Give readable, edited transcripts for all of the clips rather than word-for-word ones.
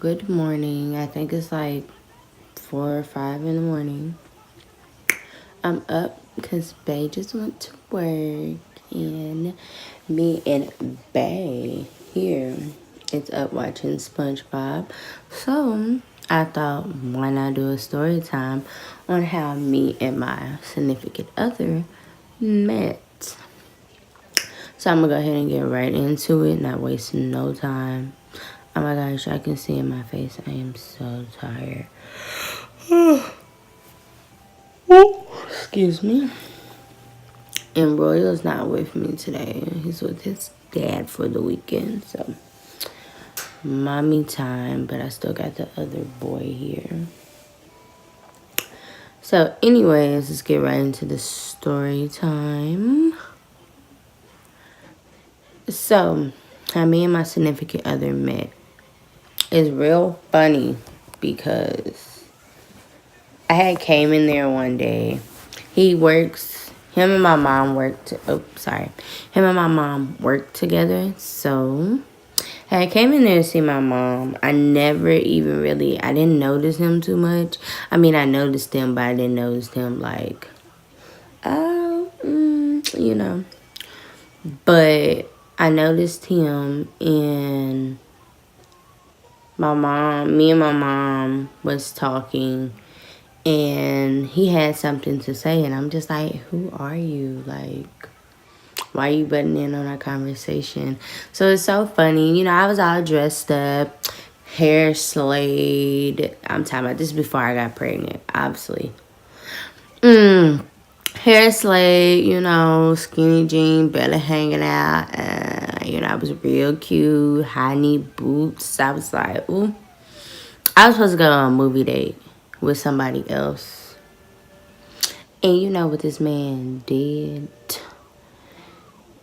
Good morning. I think it's like 4 or 5 in the morning. I'm up because Bay just went to work, and me and Bay here is up watching SpongeBob. So I thought, why not do a story time on how me and my significant other met? So I'm gonna go ahead and get right into it, not wasting no time. Oh my gosh, I can see in my face I am so tired. Excuse me. And Royal's not with me today. He's with his dad for the weekend. So, mommy time. But I still got the other boy here. So, anyways, let's get right into the story time. So, how me and my significant other met is real funny because I had came in there one day. Him and my mom worked together. So I came in there to see my mom. I didn't notice him too much. I mean, I noticed him, but I didn't notice him like, you know. But I noticed him, and me and my mom was talking, and he had something to say, and I'm just like, who are you? Like, why are you butting in on our conversation? So it's so funny. You know, I was all dressed up, hair slayed. I'm talking about this before I got pregnant, obviously. Hair slayed, you know, skinny jean, belly hanging out. You know, I was real cute, high knee boots. I was like, ooh. I was supposed to go on a movie date with somebody else. And you know what this man did?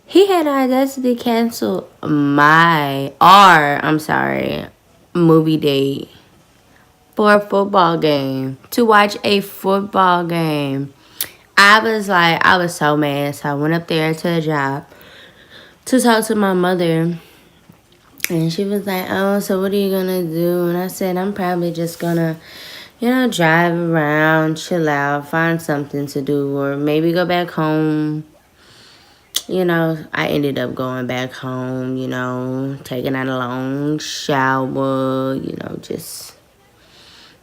He had the audacity to cancel movie date for a football game. To watch a football game. I was so mad. So I went up there to the job to talk to my mother. And she was like, oh, so what are you going to do? And I said, I'm probably just going to, drive around, chill out, find something to do, or maybe go back home. I ended up going back home, taking out a long shower, just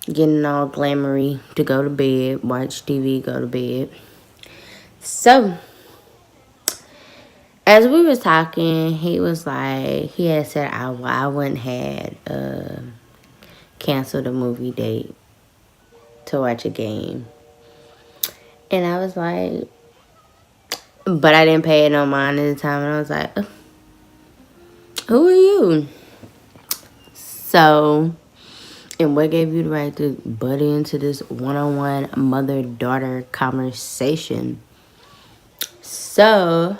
getting all glamoury to go to bed, watch TV, go to bed. So, as we was talking, he was like, he had said I wouldn't had canceled a movie date to watch a game. And I was like, but I didn't pay it no mind at the time. And I was like, who are you? So, and what gave you the right to butt into this one-on-one mother-daughter conversation? So,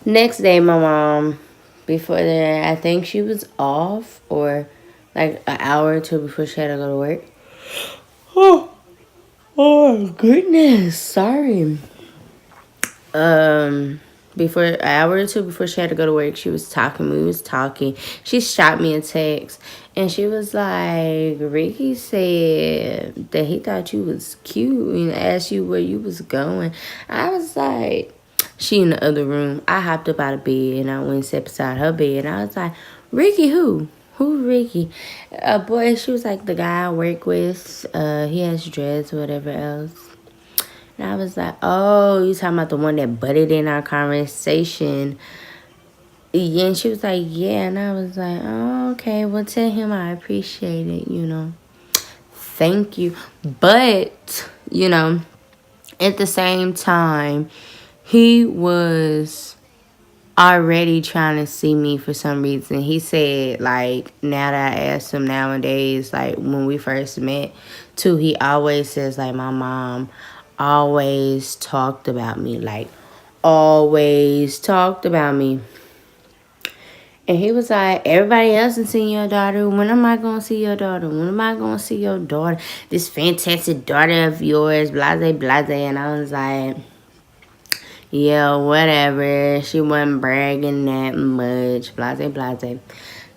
next day, my mom, before that, I think she was off, or like an hour or two before she had to go to work. Oh goodness, sorry. Before an hour or two before she had to go to work, she was talking. We was talking. She shot me a text, and she was like, "Ricky said that he thought you was cute and asked you where you was going." I was like, she in the other room. I hopped up out of bed and I went and sat beside her bed. And I was like, "Ricky, who? Who Ricky?" Boy, she was like, the guy I work with. He has dreads or whatever else. And I was like, oh, you talking about the one that butted in our conversation. Yeah, and she was like, yeah. And I was like, oh, okay. Well, tell him I appreciate it, Thank you. But, at the same time, he was already trying to see me for some reason. He said, like, now that I asked him nowadays, like, when we first met, too, he always says, like, my mom always talked about me, like, always talked about me. And he was like, everybody else has seen your daughter. When am I going to see your daughter? When am I going to see your daughter? This fantastic daughter of yours, blase, blase. And I was like, yeah, whatever. She wasn't bragging that much, blase, blase.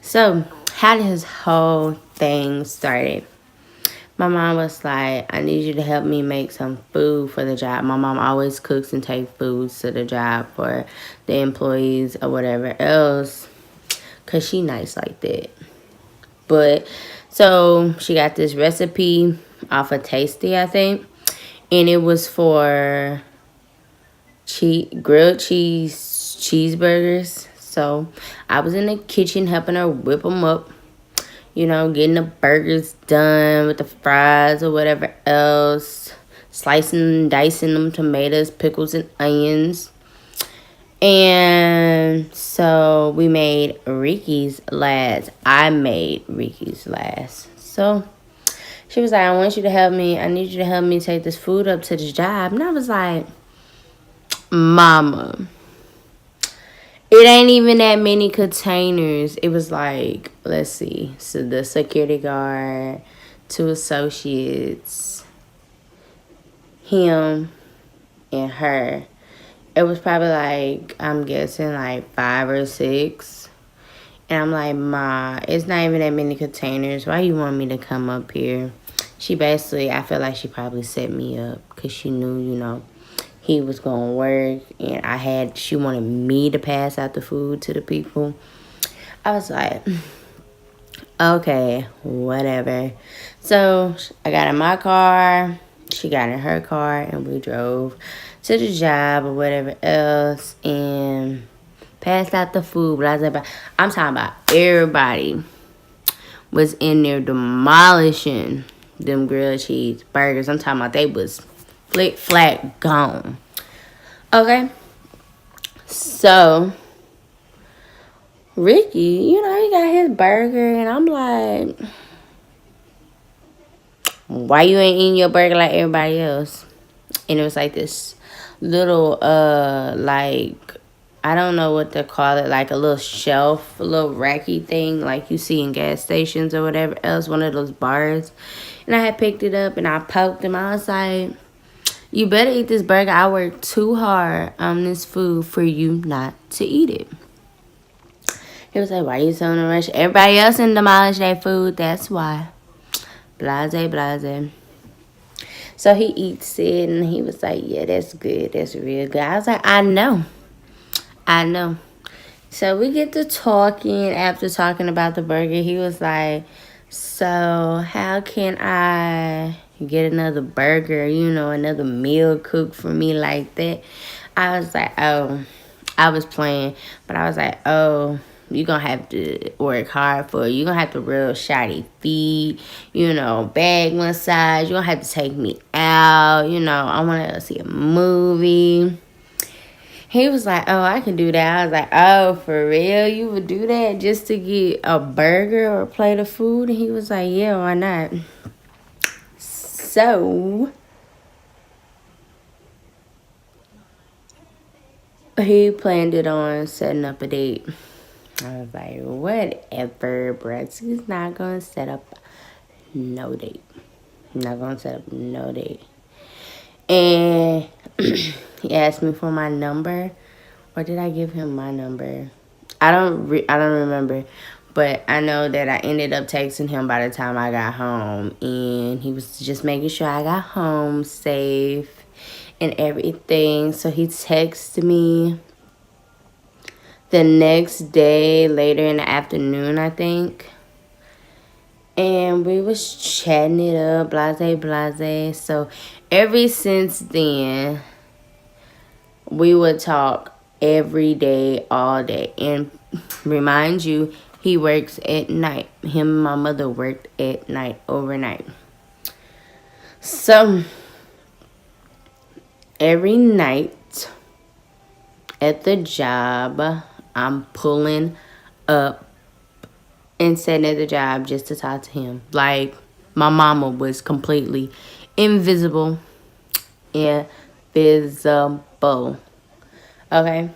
So, how this whole thing started. My mom was like, I need you to help me make some food for the job. My mom always cooks and takes foods to the job for the employees or whatever else. Because she nice like that. But, so, she got this recipe off of Tasty, I think. And it was for grilled cheeseburgers. So, I was in the kitchen helping her whip them up. You know, getting the burgers done with the fries or whatever else. Slicing and dicing them tomatoes, pickles, and onions. And so we made Rickie's last. I made Rickie's last. So she was like, I want you to help me. I need you to help me take this food up to the job. And I was like, Mama, it ain't even that many containers. It was like, let's see. So the security guard, 2 associates, him, and her. It was probably like, I'm guessing like 5 or 6. And I'm like, Ma, it's not even that many containers. Why you want me to come up here? She basically, I feel like she probably set me up because she knew, you know, he was going to work, and she wanted me to pass out the food to the people. I was like, okay, whatever. So I got in my car, she got in her car, and we drove to the job or whatever else and passed out the food. But I'm talking about everybody was in there demolishing them grilled cheese burgers. I'm talking about they was flick flat gone. Okay, so Ricky, you know, he got his burger, and I'm like, why you ain't eating your burger like everybody else? And it was like this little like, I don't know what to call it, like a little shelf, a little racky thing like you see in gas stations or whatever else, one of those bars. And I had picked it up and I poked him. I was like, you better eat this burger. I worked too hard on this food for you not to eat it. He was like, why you so in a rush? Everybody else in demolish that food. That's why. Blase, blase. So he eats it and he was like, yeah, that's good. That's real good. I was like, I know. So we get to talking. After talking about the burger, he was like, so how can I get another burger, you know, another meal cooked for me like that? I was like, oh, I was playing, but I was like, oh, you're going to have to work hard for it. You're going to have to real shoddy feet, you know, bag massage. You're going to have to take me out, you know, I want to see a movie. He was like, oh, I can do that. I was like, oh, for real? You would do that just to get a burger or a plate of food? And he was like, yeah, why not? So he planned it on setting up a date. I was like, whatever, Brett. He's not going to set up no date. Not going to set up no date. And he asked me for my number. Or did I give him my number? I don't remember. But I know that I ended up texting him by the time I got home. And he was just making sure I got home safe and everything. So he texted me the next day, later in the afternoon, I think. And we was chatting it up, blase, blase. So ever since then, we would talk every day, all day. And remind you, he works at night. Him and my mother worked at night, overnight. So every night at the job, I'm pulling up and sitting at the job just to talk to him. Like, my mama was completely invisible. Invisible. Okay?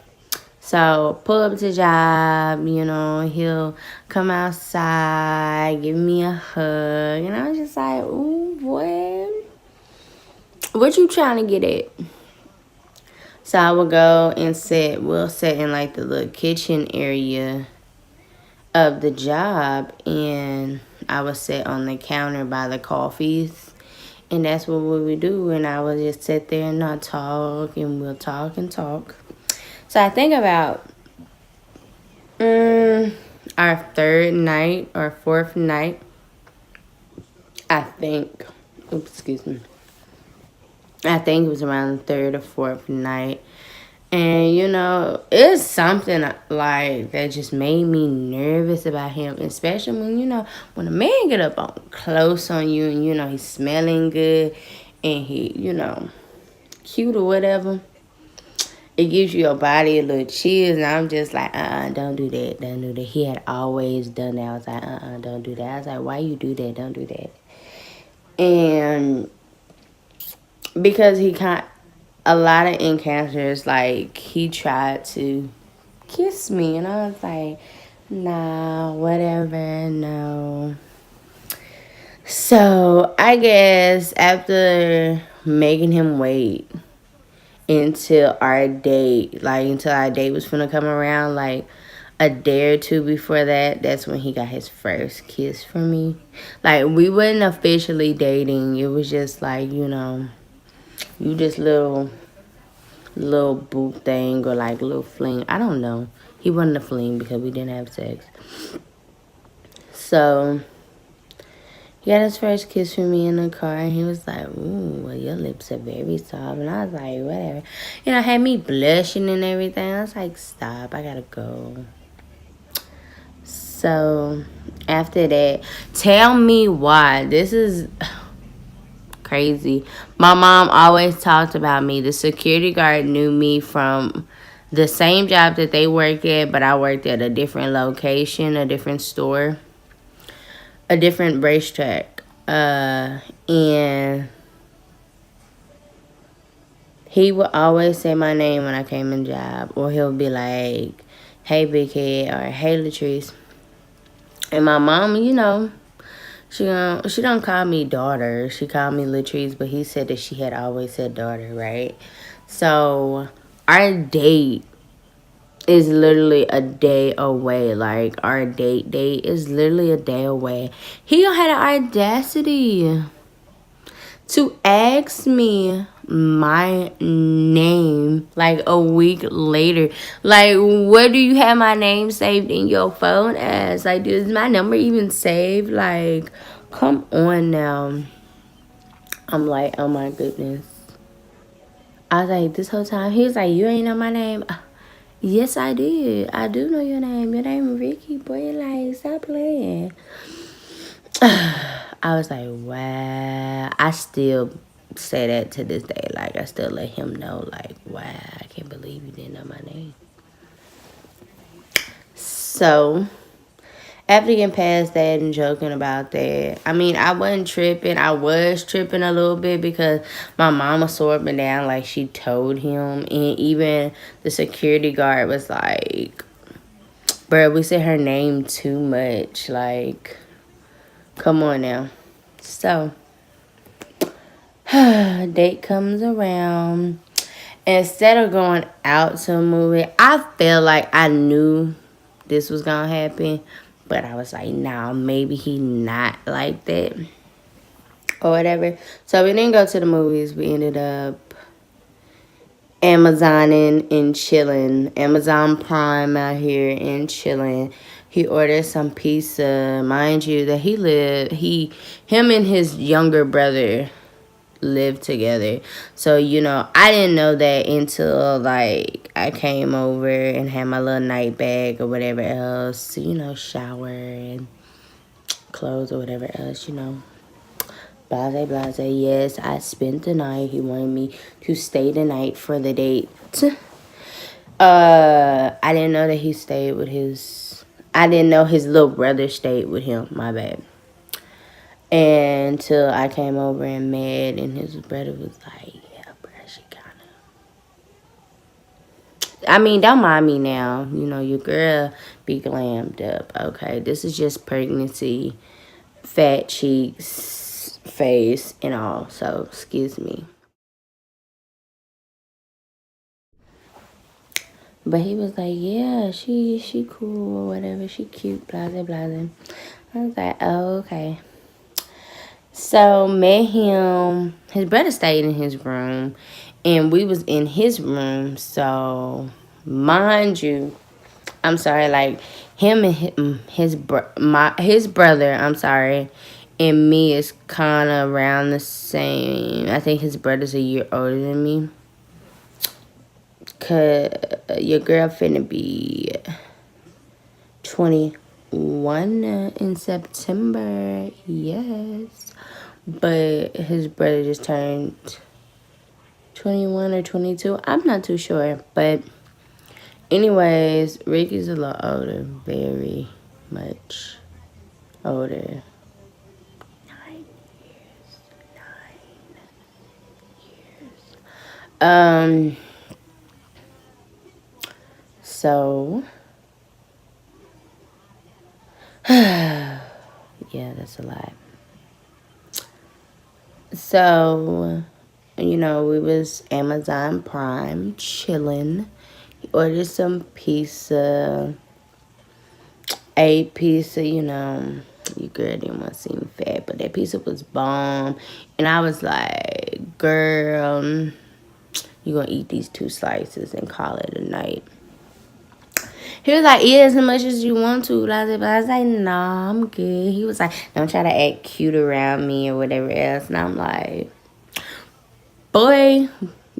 So, pull up to the job, you know, he'll come outside, give me a hug. And I was just like, ooh, boy, what you trying to get at? So, I would go and we'll sit in, like, the little kitchen area of the job, and I was sit on the counter by the coffees, and that's what we would do. And I would just sit there and not talk, and we'll talk and talk. So I think about our third night or fourth night. I think, oops, excuse me. I think it was around the third or fourth night. And, it's something like that just made me nervous about him, especially when a man get up on close on you and, he's smelling good and he, cute or whatever. It gives your body a little chills, and I'm just like, don't do that, don't do that. He had always done that. I was like, don't do that. I was like, why you do that? Don't do that. And because he can't, a lot of encounters, like, he tried to kiss me, and I was like, nah, whatever, no. So I guess after making him wait until our date, until our date was finna come around, like a day or two before that, that's when he got his first kiss from me. Like, we wasn't officially dating. It was just like, you just little boot thing, or like little fling. I don't know. He wasn't a fling because we didn't have sex. So he got his first kiss from me in the car, and he was like, ooh, well, your lips are very soft. And I was like, whatever. Had me blushing and everything. I was like, stop, I gotta go. So after that, tell me why. This is crazy. My mom always talked about me. The security guard knew me from the same job that they work at, but I worked at a different location, a different store, a different racetrack. And he would always say my name when I came in the job, or he'll be like, hey, big head, or hey, Lutrriiccee. And my mom, she don't call me daughter. She called me Lutrriiccee, but he said that she had always said daughter, right? So our date is literally a day away. Like, our date is literally a day away. He had the audacity to ask me my name like a week later. Like, where do you have my name saved in your phone as? Like, is my number even saved? Like, come on now. I'm like, oh my goodness. I was like, this whole time, he was like, you ain't know my name? Yes, I did. I do know your name. Your name is Ricky, boy. Like, stop playing. I was like, wow. I still say that to this day. Like, I still let him know, like, wow, I can't believe you didn't know my name. So after getting past that and joking about that, I mean, I wasn't tripping. I was tripping a little bit because my mama swore me down like she told him. And even the security guard was like, bro, we said her name too much. Like, come on now. So date comes around. Instead of going out to a movie, I felt like I knew this was gonna happen, but I was like, nah, maybe he not like that or whatever. So we didn't go to the movies. We ended up Amazoning and chilling. Amazon Prime out here and chilling. He ordered some pizza. Mind you, that him and his younger brother live together. So, I didn't know that until, like, I came over and had my little night bag or whatever else, shower and clothes or whatever else, Blase, blase. Yes, I spent the night. He wanted me to stay the night for the date. I didn't know that he stayed with I didn't know his little brother stayed with him. My bad. Until I came over and met, and his brother was like, yeah, bro, she kind of... I mean, don't mind me now. Your girl be glammed up, okay? This is just pregnancy, fat cheeks, face, and all. So, excuse me. But he was like, yeah, she cool or whatever. She cute, blah, blah, blah. I was like, oh, okay. So, met him. His brother stayed in his room. And we was in his room. So, mind you, I'm sorry, like, him and his brother, I'm sorry, and me is kind of around the same. I think his brother's a year older than me. Cause your girl finna be 21 in September. Yes. But his brother just turned 21 or 22. I'm not too sure. But anyways, Ricky's a lot older. Very much older. 9 years. 9 years. So yeah, that's a lot. So, we was Amazon Prime chilling. He ordered some pizza. Ate pizza, your girl didn't want to seem fat, but that pizza was bomb. And I was like, girl, you gonna eat these 2 slices and call it a night. He was like, eat as much as you want to. But I was like, nah, I'm good. He was like, don't try to act cute around me or whatever else. And I'm like, boy,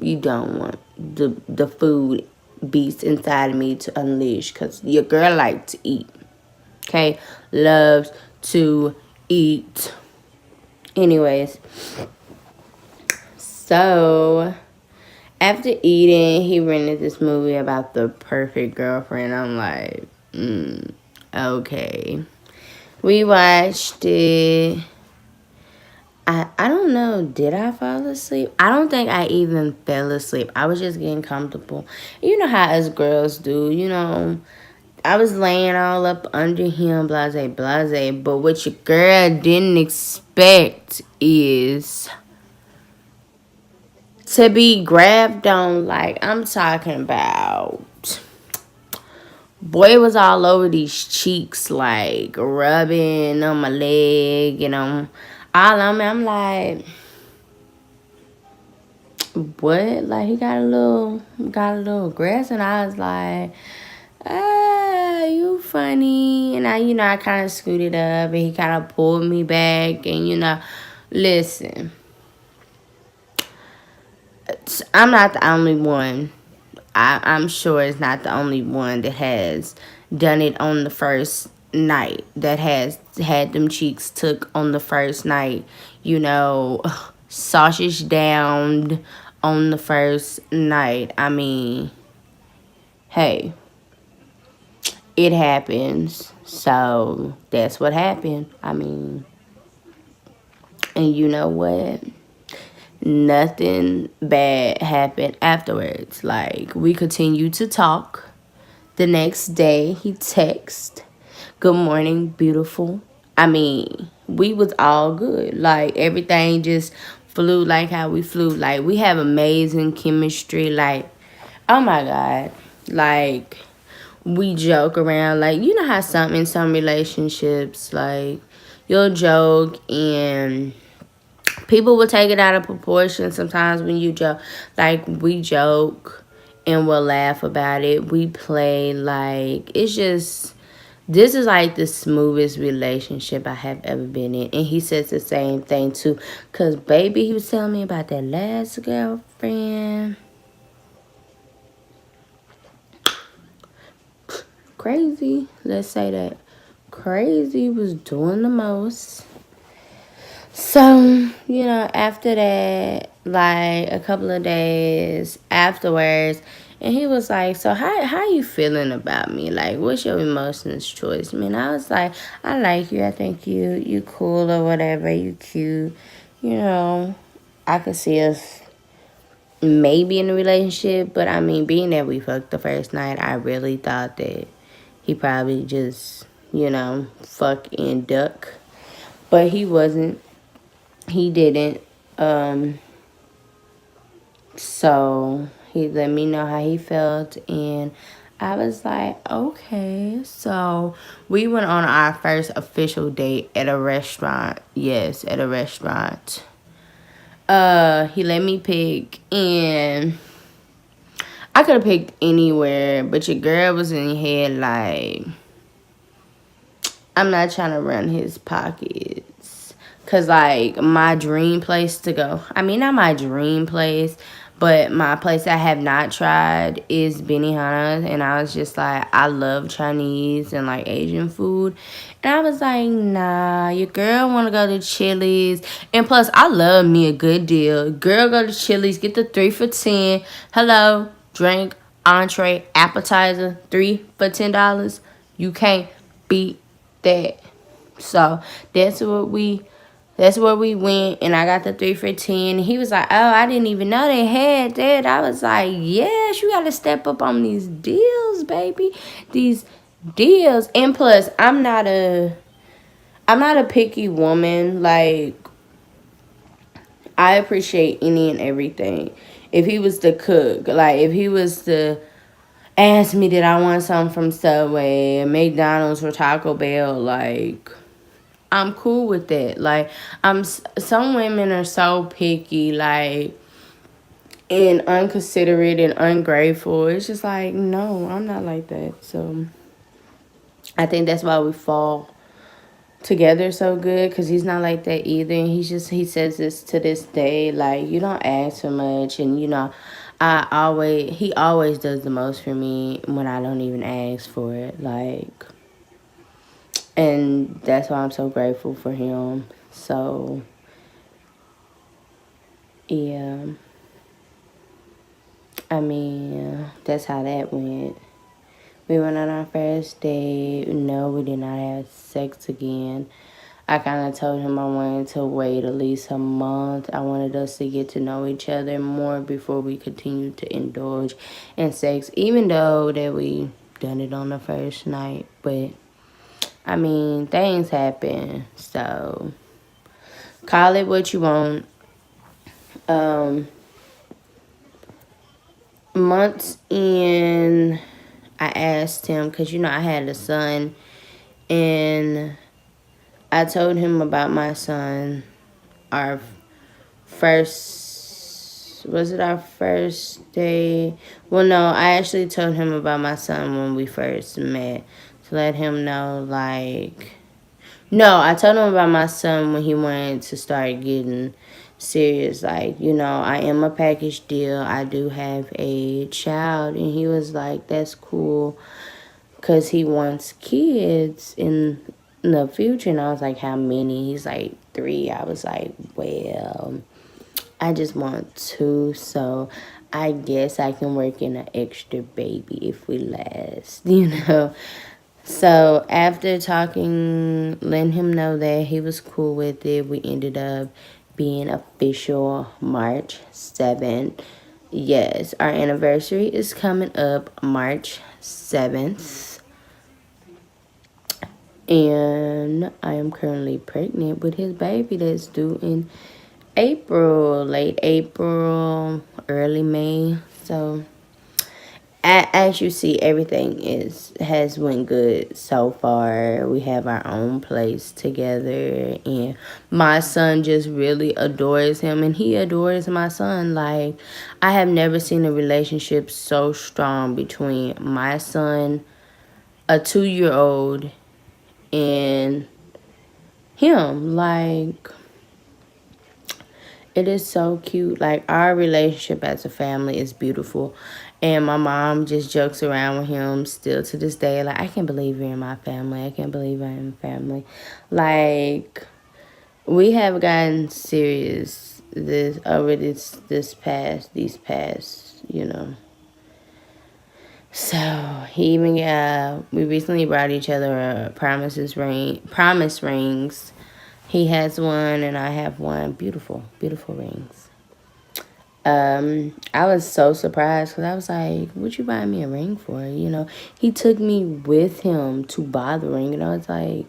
you don't want the food beast inside of me to unleash. Because your girl like to eat. Okay? Loves to eat. Anyways. So, after eating, he rented this movie about the perfect girlfriend. I'm like, okay. We watched it. I don't know. Did I fall asleep? I don't think I even fell asleep. I was just getting comfortable. You know how us girls do. I was laying all up under him, blase, blase. But what your girl didn't expect is to be grabbed on, like, I'm talking about. Boy was all over these cheeks, like, rubbing on my leg, all on me. I'm like, what? Like, he got a little aggressive, and I was like, you funny. And I kind of scooted up, and he kind of pulled me back, and, listen, I'm not the only one. I'm sure it's not the only one that has done it on the first night, that has had them cheeks took on the first night, sausage down on the first night. I mean, hey, it happens. So that's what happened. I mean, and you know what? Nothing bad happened afterwards. Like, we continued to talk. The next day, he texted, good morning, beautiful. I mean, we was all good. Like, everything just flew like how we flew. Like, we have amazing chemistry. Like, oh my God. Like, we joke around. Like, you know how in some relationships, like, you'll joke and people will take it out of proportion sometimes when you joke. Like, we joke and we'll laugh about it. We play, like, it's just, this is like the smoothest relationship I have ever been in. And he says the same thing too. Because, baby, he was telling me about that last girlfriend. Crazy. Let's say that. Crazy was doing the most. So, after that, like a couple of days afterwards, and he was like, so how you feeling about me? Like, what's your emotions choice? I mean, I was like, I like you. I think you cool or whatever. You cute. I could see us maybe in a relationship. But, I mean, being that we fucked the first night, I really thought that he probably just, fuck and duck. But he wasn't. He didn't. So He let me know how he felt, and I was like, okay. So we went on our first official date at a restaurant. Yes, at a restaurant. He let me pick, and I could have picked anywhere, but your girl was in your head like, I'm not trying to run his pockets. Cause like my dream place to go, I mean not my dream place, but my place I have not tried is Benihana. And I was just like, I love Chinese and like Asian food. And I was like, nah, your girl wanna go to Chili's. And plus I love me a good deal. Girl, go to Chili's, get the 3 for 10. Hello, drink, entree, appetizer, 3 for $10. You can't beat that. So that's where we went, and I got the 3 for 10. He was like, oh, I didn't even know they had that. I was like, yes, you gotta step up on these deals, baby. These deals. And plus, I'm not a picky woman. Like, I appreciate any and everything. If he was the cook, like if he was the ask me did I want something from Subway, McDonald's, or Taco Bell, like I'm cool with that. Like some women are so picky, like and unconsiderate and ungrateful. It's just like no, I'm not like that. So I think that's why we fall together so good, because he's not like that either. And he says this to this day, like you don't ask for much, and he always does the most for me when I don't even ask for it, like, and that's why I'm so grateful for him. So yeah, I mean, that's how that went. We went on our first date. No, we did not have sex again. I kind of told him I wanted to wait at least a month. I wanted us to get to know each other more before we continued to indulge in sex, even though that we done it on the first night. But, I mean, things happen, so call it what you want. Months in, I asked him, because, I had a son, and I told him about my son. Our was it our first day? Well, no, I actually told him about my son when we first met, to let him know, like, no, I told him about my son when he wanted to start getting serious. Like, I am a package deal. I do have a child. And he was like, that's cool, because he wants kids in the future. And I was like, how many? He's like, 3. I was like, well, I just want 2, so I guess I can work in an extra baby if we last, So after talking, letting him know that he was cool with it, we ended up being official March 7th. Yes, our anniversary is coming up March 7th. And I am currently pregnant with his baby that's due in April, late April, early May. So as you see, everything has went good so far. We have our own place together, and my son just really adores him, and he adores my son. Like, I have never seen a relationship so strong between my son, a 2-year-old, and him. Like, it is so cute. Like, our relationship as a family is beautiful. And my mom just jokes around with him still to this day. Like, I can't believe you're in my family. I can't believe I'm in family. Like, we have gotten serious these past, So, we recently brought each other promise rings. He has one and I have one. Beautiful, beautiful rings. I was so surprised because I was like, what you buying me a ring for? He took me with him to buy the ring, and I was like,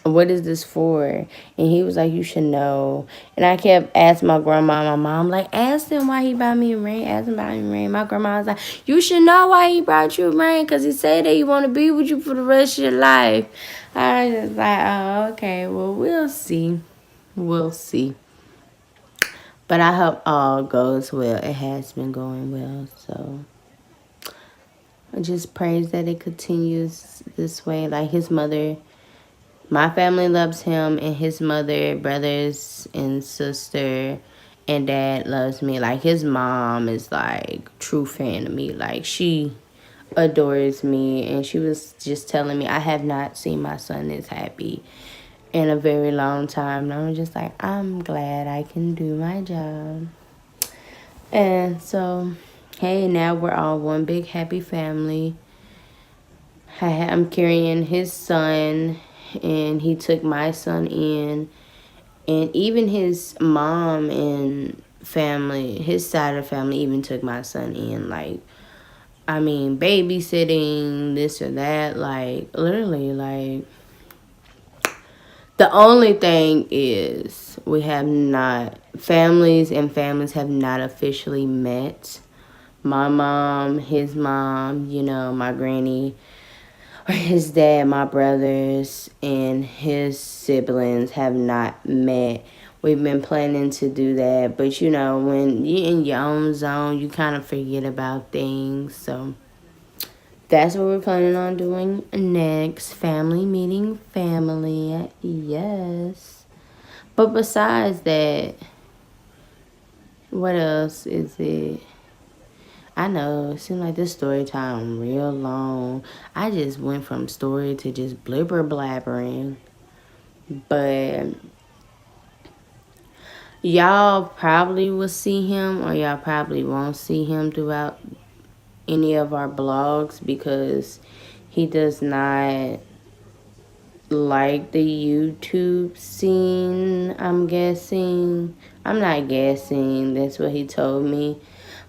what is this for? And he was like, you should know. And I kept asking my grandma and my mom, like, ask him why he bought me a ring. Ask him about me a ring. My grandma was like, you should know why he brought you a ring, because he said that he want to be with you for the rest of your life. I was just like, oh, okay, well, we'll see. We'll see. But I hope all goes well. It has been going well, so I just praise that it continues this way. Like his mother, my family loves him, and his mother, brothers and sister and dad loves me. Like his mom is like true fan of me. Like she adores me, and she was just telling me I have not seen my son this happy in a very long time. And I'm just like, I'm glad I can do my job. And so, hey, now we're all one big happy family. I'm carrying his son, and he took my son in. And even his mom and family, his side of the family, even took my son in. Like, I mean, babysitting, this or that. Like, literally, like, the only thing is we have not, families and families have not officially met. My mom, his mom, you know, my granny, or his dad, my brothers, and his siblings have not met. We've been planning to do that, but you know, when you're in your own zone, you kind of forget about things. So that's what we're planning on doing next. Family meeting family. Yes. But besides that, what else is it? I know, it seemed like this story time real long. I just went from story to just blibber blabbering. But y'all probably will see him, or y'all probably won't see him throughout any of our blogs, because he does not like the YouTube scene, I'm guessing. I'm not guessing. That's what he told me.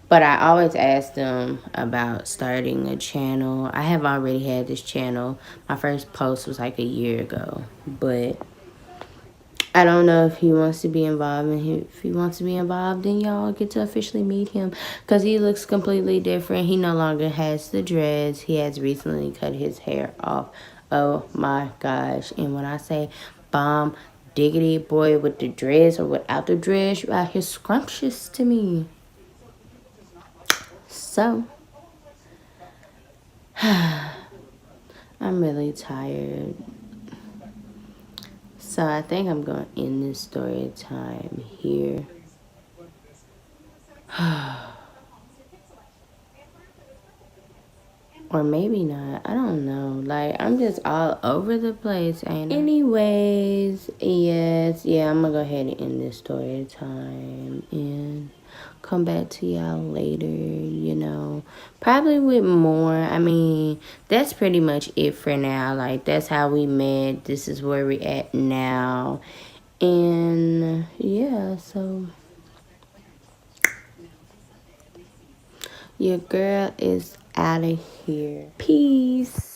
But I always asked him about starting a channel. I have already had this channel. My first post was like a year ago. But I don't know if he wants to be involved. And if he wants to be involved, then y'all get to officially meet him. Because he looks completely different. He no longer has the dreads. He has recently cut his hair off. Oh my gosh. And when I say bomb diggity boy with the dreads or without the dreads, you out here scrumptious to me. So, I'm really tired. So I think I'm going to end this story time here. Or maybe not. I don't know. Like, I'm just all over the place, ain't I? Anyways, yes. Yeah, I'm going to go ahead and end this story time. And come back to y'all later, you know. Probably with more. I mean, that's pretty much it for now. Like, that's how we met. This is where we at now. And, yeah, so... your girl is out of here. Peace.